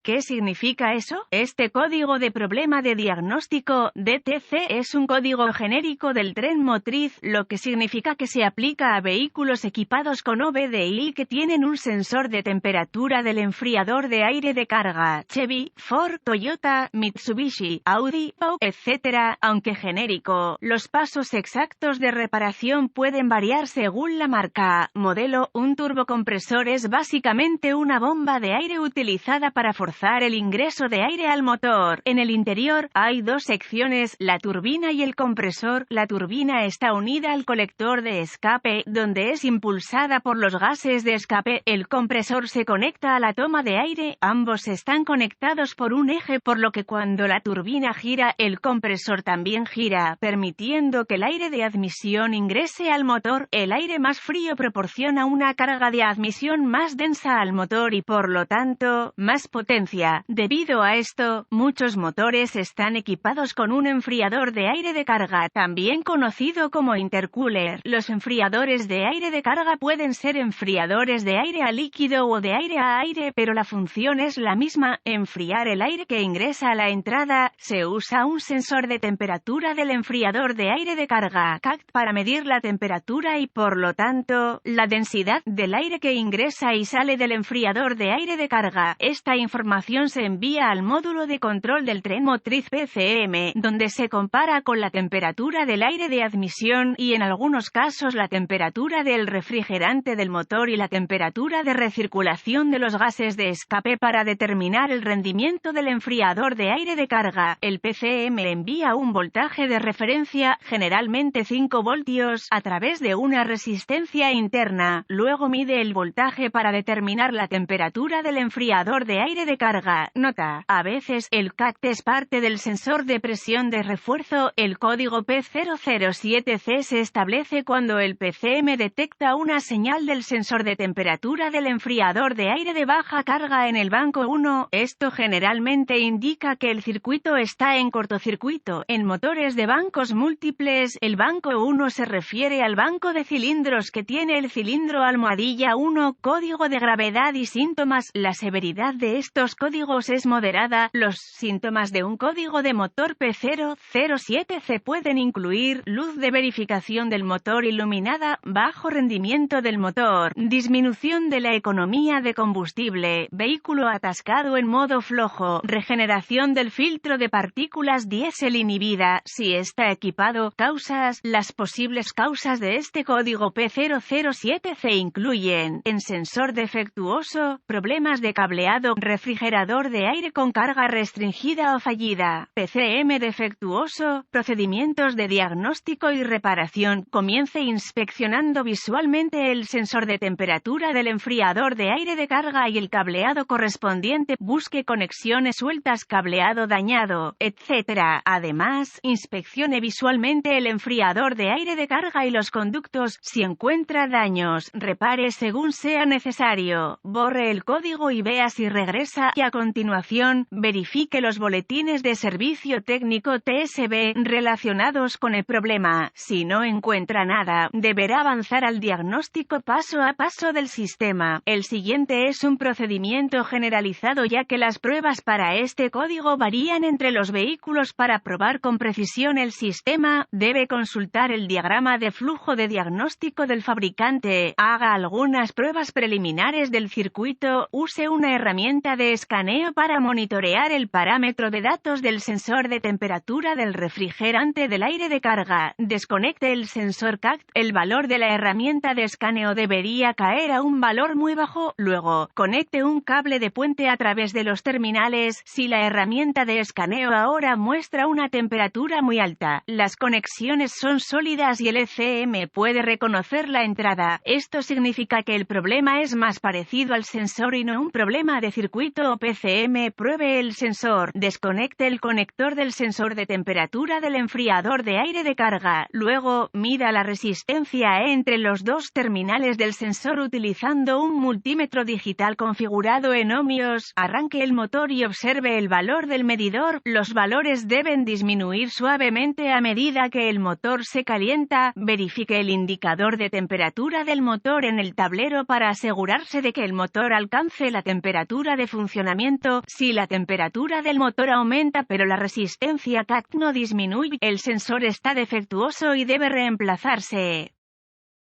¿Qué significa eso? Este código de problema de diagnóstico, DTC, es un código genérico del tren motriz, lo que significa que se aplica a vehículos equipados con OBDI que tienen un sensor de temperatura del enfriador de aire de carga, Chevy, Ford, Toyota, Mitsubishi, Audi, etc. Aunque genérico, los pasos exactos de reparación pueden variar según la marca, modelo. Un turbocompresor es básicamente una bomba de aire utilizada para forzar el ingreso de aire al motor. En el interior, hay dos secciones, la turbina y el compresor. La turbina está unida al colector de escape, donde es impulsada por los gases de escape. El compresor se conecta a la toma de aire. Ambos están conectados por un eje, por lo que cuando la turbina gira, el compresor también gira, permitiendo que el aire de admisión ingrese al motor. El aire más frío proporciona una carga de admisión más densa al motor y por lo tanto, más potencia. Debido a esto, muchos motores están equipados con un enfriador de aire de carga, también conocido como intercooler. Los enfriadores de aire de carga pueden ser enfriadores de aire a líquido o de aire a aire, pero la función es la misma, enfriar el aire que ingresa a la entrada. Se usa un sensor de temperatura del enfriador de aire de carga, CACT, para medir la temperatura y por lo tanto, la densidad del aire que ingresa y sale del enfriador de aire de carga. Esta información se envía al módulo de control del tren motriz PCM, donde se compara con la temperatura del aire de admisión y en algunos casos la temperatura del refrigerante del motor y la temperatura de recirculación de los gases de escape para determinar el rendimiento del enfriador de aire de carga. El PCM envía un voltaje de referencia, generalmente 5 voltios, a través de una resistencia interna. Luego mide el voltaje para determinar la temperatura del enfriador de aire de carga. Nota: a veces, el CACT es parte del sensor de presión de refuerzo. El código P007C se establece cuando el PCM detecta una señal del sensor de temperatura del enfriador de aire de baja carga en el banco 1. Esto generalmente indica que el circuito está en cortocircuito. En motores de bancos múltiples, el banco 1 se refiere al banco de cilindros que tiene el cilindro almohadilla 1. Código de gravedad y síntomas. La severidad de estos códigos es moderada. Los síntomas de un código de motor P007C pueden incluir luz de verificación del motor iluminada, bajo rendimiento del motor, disminución de la economía de combustible, vehículo atascado en modo flojo, regeneración del filtro de partículas diésel inhibida, si está equipado. Causas. Las posibles causas de este código P007C incluyen, en sensor defectuoso, problemas de cableado, refrigerador de aire con carga restringida o fallida, PCM defectuoso, procedimientos de diagnóstico y reparación. Comience inspeccionando visualmente el sensor de temperatura del enfriador de aire de carga y el cableado correspondiente. Busque conexiones sueltas, cableado dañado, etc. Además, inspeccione visualmente el enfriador de aire de carga y los conductos. Si encuentra daños, repare según sea necesario. Borre el código y vea si regresa. Y a continuación, verifique los boletines de servicio técnico TSB relacionados con el problema. Si no encuentra nada, deberá avanzar al diagnóstico paso a paso del sistema. El siguiente es un procedimiento generalizado ya que las pruebas para este código varían entre los vehículos. Para probar con precisión el sistema, debe consultar el diagrama de flujo de diagnóstico del fabricante. Haga algunas pruebas preliminares del circuito. Use una herramienta de escaneo para monitorear el parámetro de datos del sensor de temperatura del refrigerante del aire de carga. Desconecte el sensor CACT. El valor de la herramienta de escaneo debería caer a un valor muy bajo. Luego, conecte un cable de puente a través de los terminales. Si la herramienta de escaneo ahora muestra una temperatura muy alta, las conexiones son sólidas y el ECM puede reconocer la entrada. Esto significa que el problema es más parecido al sensor y no un problema de circuito o PCM. Pruebe el sensor. Desconecte el conector del sensor de temperatura del enfriador de aire de carga. Luego, mida la resistencia entre los dos terminales del sensor utilizando un multímetro digital configurado en ohmios. Arranque el motor y observe el valor del medidor. Los valores deben disminuir suavemente a medida que el motor se calienta. Verifique el indicador de temperatura del motor en el tablero para asegurarse de que el motor alcance la temperatura de funcionamiento funcionamiento. Si la temperatura del motor aumenta pero la resistencia CACT no disminuye, el sensor está defectuoso y debe reemplazarse.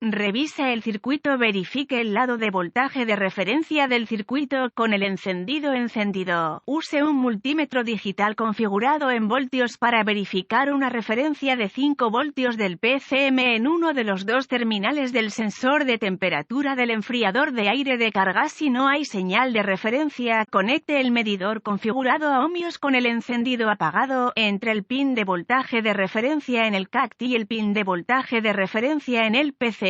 Revisa el circuito. Verifique el lado de voltaje de referencia del circuito con el encendido. Use un multímetro digital configurado en voltios para verificar una referencia de 5 voltios del PCM en uno de los dos terminales del sensor de temperatura del enfriador de aire de carga. Si no hay señal de referencia, conecte el medidor configurado a ohmios con el encendido apagado entre el pin de voltaje de referencia en el CACT y el pin de voltaje de referencia en el PCM.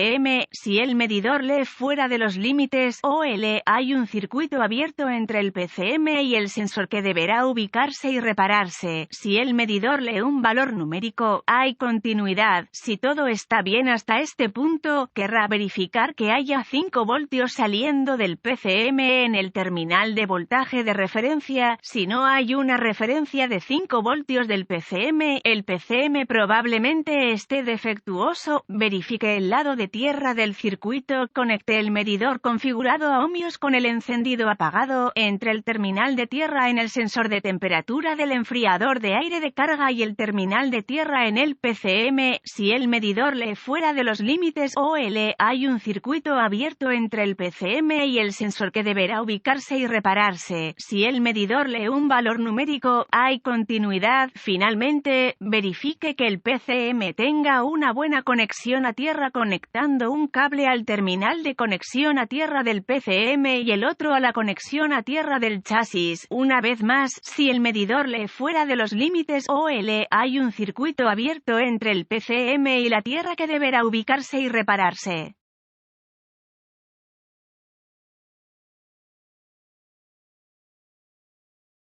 Si el medidor lee fuera de los límites OL, hay un circuito abierto entre el PCM y el sensor que deberá ubicarse y repararse. Si el medidor lee un valor numérico, hay continuidad. Si todo está bien hasta este punto, querrá verificar que haya 5 voltios saliendo del PCM en el terminal de voltaje de referencia. Si no hay una referencia de 5 voltios del PCM, el PCM probablemente esté defectuoso. Verifique el lado de tierra del circuito. Conecte el medidor configurado a ohmios con el encendido apagado entre el terminal de tierra en el sensor de temperatura del enfriador de aire de carga y el terminal de tierra en el PCM. Si el medidor lee fuera de los límites OL, hay un circuito abierto entre el PCM y el sensor que deberá ubicarse y repararse. Si el medidor lee un valor numérico, hay continuidad. Finalmente, verifique que el PCM tenga una buena conexión a tierra conectando un cable al terminal de conexión a tierra del PCM y el otro a la conexión a tierra del chasis. Una vez más, si el medidor lee fuera de los límites OL, hay un circuito abierto entre el PCM y la tierra que deberá ubicarse y repararse.